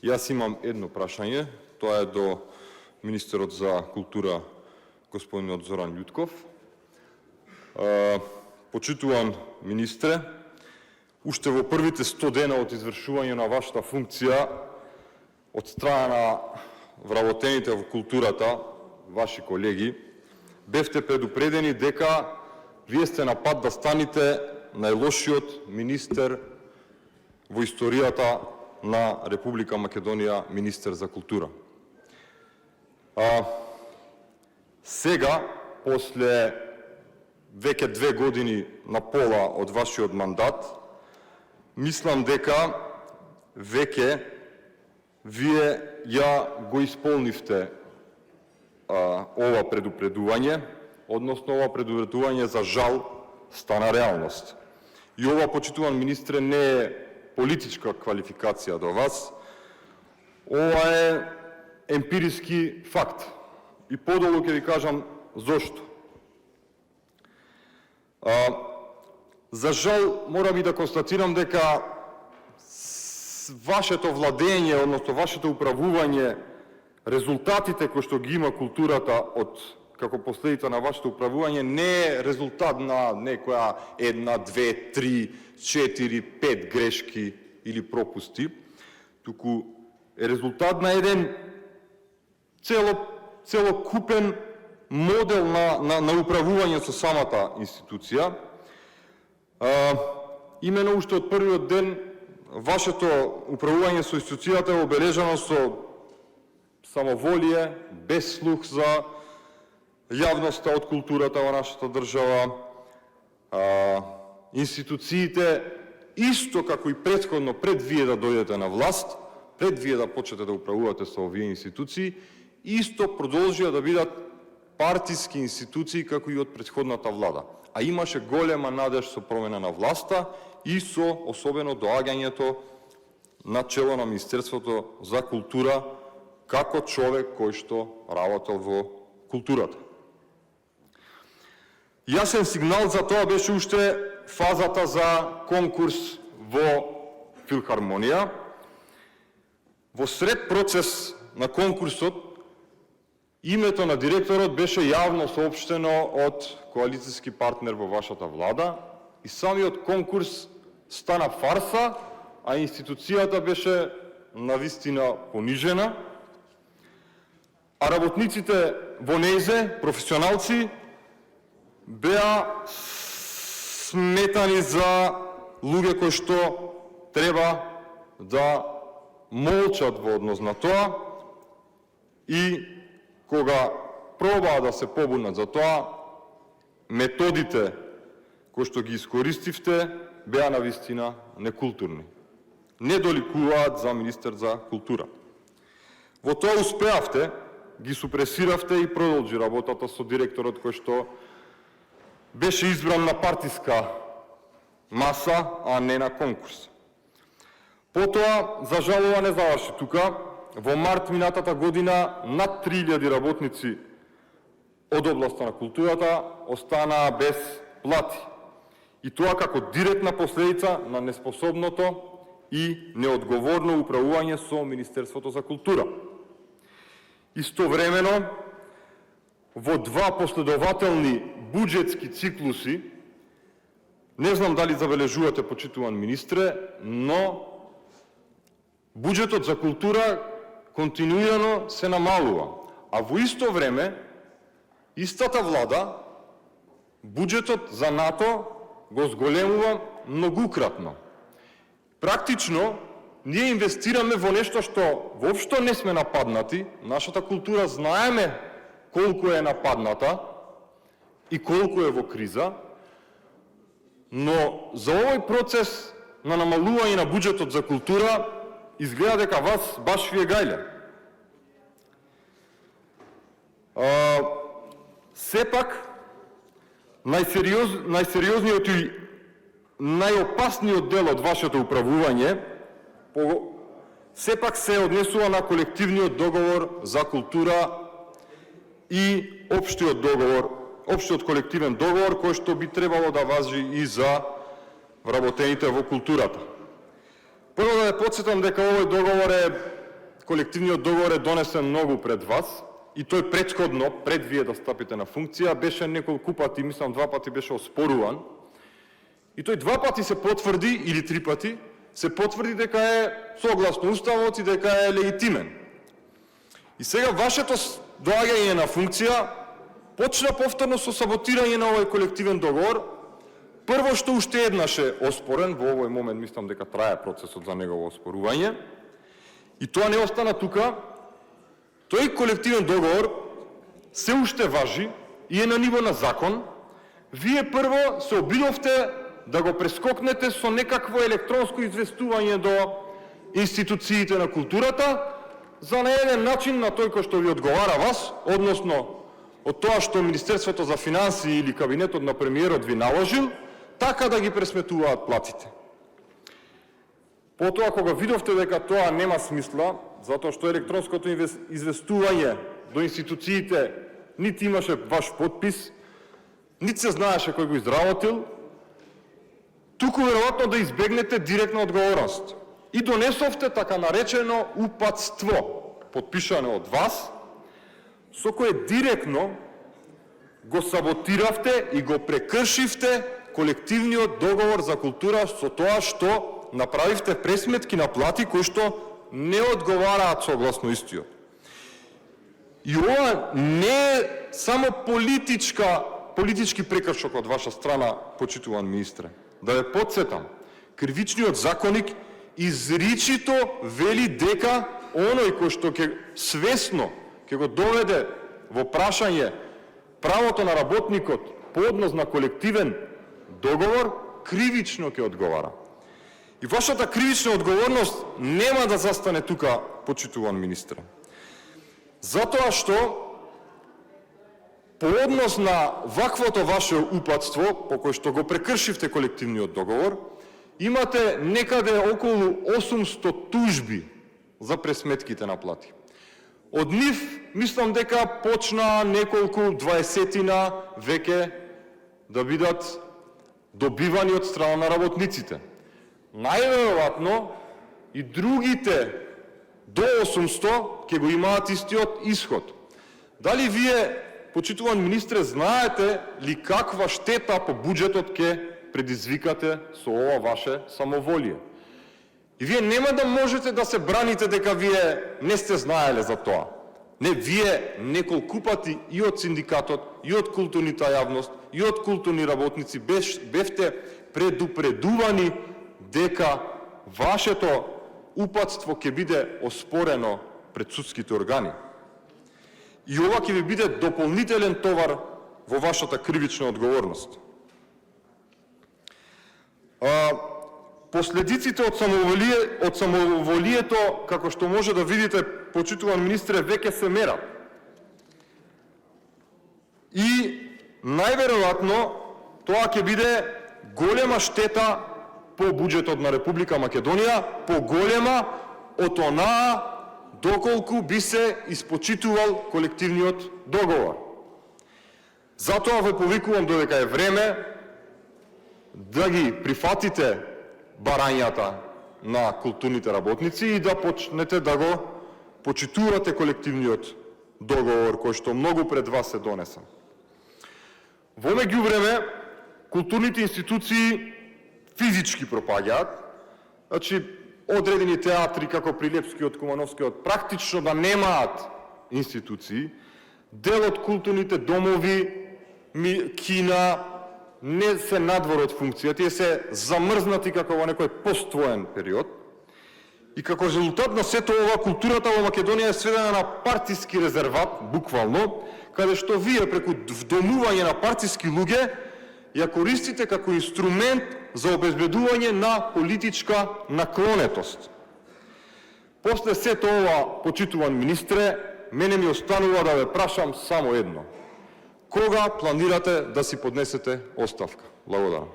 Јас имам едно прашање, тоа е до министерот за култура, господинот Зоран Љутков. Почитуван министре, уште во првите 100 дена од извршување на вашата функција од страна на вработените во културата, ваши колеги, бевте предупредени дека вие сте на пат да станете најлошиот министер во историјата на Република Македонија, министер за култура. Сега, после веќе 2 години на пола од вашиот мандат, мислам дека веќе вие ја го исполнивте ова предупредување, односно ова предупредување за жал стана реалност. И ова, почитуван министре, не е политичка квалификација до вас, ова е емпириски факт. И подолу ќе ви кажам зошто. За жал, морам и да констатирам дека вашето владење, односно вашето управување, резултатите кои што ги има културата од како последица на вашето управување не е резултат на некоја 1, 2, 3, 4, 5 грешки или пропусти, туку е резултат на еден целокупен модел на управување со самата институција. Имено уште од првиот ден вашето управување со институцијата е обележано со самоволие, без слух за јавноста од културата во нашата држава. Институциите, исто како и претходно, пред вие да дојдете на власт, пред вие да почнете да управувате со овие институции, исто продолжија да бидат партиски институции како и од претходната влада. А имаше голема надеж со промена на власта и со особено доаѓањето на чело на Министерството за култура како човек кој што работел во културата. Јасен сигнал за тоа беше уште фазата за конкурс во Филхармонија. Во сред процес на конкурсот, името на директорот беше јавно соопштено од коалицијски партнер во вашата влада и самиот конкурс стана фарса, а институцијата беше навистина понижена, а работниците во нејзе, професионалци, беа сметани за луѓе кои што треба да молчат во однос на тоа и кога пробаа да се побунат за тоа, методите кои што ги искористивте беа навистина некултурни. Не доликуваат за министер за култура. Во тоа успеавте, ги супресиравте и продолжи работата со директорот кој што беше избран на партиска маса, а не на конкурс. Потоа, за жал, ова не заврши тука. Во март минатата година над 3000 работници од областта на културата останаа без плати. И тоа како директна последица на неспособното и неодговорно управување со Министерството за култура. Истовремено, во 2 последователни буџетски циклуси, не знам дали забележувате, почитуван министре, но буџетот за култура континуирано се намалува, а во исто време истата влада буџетот за НАТО го зголемува многукратно. Практично, ние инвестираме во нешто што воопшто не сме нападнати, нашата култура знаеме колку е нападната и колку е во криза, но за овој процес на намалување на буџетот за култура изгледа дека вас баш ви е гајле. Сепак, најсериозниот и најопасниот дел од вашето управување сепак се однесува на колективниот договор за култура и општиот колективен договор кој што би требало да важи и за вработените во културата. Прво да ја потсетам дека овој договор е колективниот договор е донесен многу пред вас и тој претходно, пред вие да стапите на функција, беше неколку пати, мислам 2 пати беше оспоруван. И тој 2 пати се потврди, или 3 пати, се потврди дека е согласно уставот и дека е легитимен. И сега вашето доаѓање на функција почна повторно со саботирање на овој колективен договор. Прво што уште еднаш е оспорен, во овој момент мислам дека трае процесот за негово оспорување. И тоа не остана тука. Тој колективен договор се уште важи и е на ниво на закон. Вие прво се обидовте да го прескокнете со некакво електронско известување до институциите на културата, за на еден начин на тој кој што ви одговара вас, односно од тоа што Министерството за финансии или кабинетот на премиерот ви наложил, така да ги пресметуваат платите. Потоа, кога видовте дека тоа нема смисла, затоа што електронското известување до институциите нити имаше ваш подпис, нити се знаеше кој го изработил, туку веројатно да избегнете директна одговорност. И донесовте така наречено упатство, подпишано од вас, со кое директно го саботиравте и го прекршивте колективниот договор за култура со тоа што направивте пресметки на плати кои што не одговараат согласно истиот. И ова не е само политички прекршок од ваша страна, почитуван министре. Да ве потсетам, кривичниот законник изричито вели дека оној кој што свесно ќе го доведе во прашање правото на работникот по однос на колективен договор, кривично ќе одговара. И вашата кривична одговорност нема да застане тука, почитуван министре. Затоа што по однос на ваквото ваше упатство, по кој што го прекршивте колективниот договор, имате некаде околу 800 тужби за пресметките на плати. Од нив, мислам дека почна неколку 20-тина веќе да бидат добивани од страна на работниците. Најверојатно и другите до 800 ќе го имаат истиот исход. Дали вие, почитуван министре, знаете ли каква штета по буџетот ќе предизвикате со ова ваше самоволие? И вие нема да можете да се браните дека вие не сте знаеле за тоа. Не, вие неколку пати и од синдикатот, и од културната јавност, и од културни работници бевте предупредувани дека вашето упатство ќе биде оспорено пред судските органи. И ова ќе ви биде дополнителен товар во вашата кривична одговорност. Последиците од самоволието, како што може да видите, почитуван министре, веќе се мерат. И најверојатно тоа ќе биде голема штета по буџетот на Република Македонија, поголема од онаа доколку би се испочитувал колективниот договор. Затоа ве повикувам додека е време да ги прифатите барањата на културните работници и да почнете да го почитувате колективниот договор кој што многу пред вас е донесен. Во меѓувреме, културните институции физички пропаѓаат, значи одредени театри како Прилепскиот, Кумановскиот практично да немаат институции, дел од културните домови, кина не се надвор од функција, тие се замрзнати како во некој поствоен период. И како резултат на сето ова, културата во Македонија е сведена на партиски резерват, буквално, каде што вие преку вдомување на партиски луѓе ја користите како инструмент за обезбедување на политичка наклонетост. После сето ова, почитуван министре, мене ми останува да ве прашам само едно. Кога планирате да си поднесете оставка? Благодарам.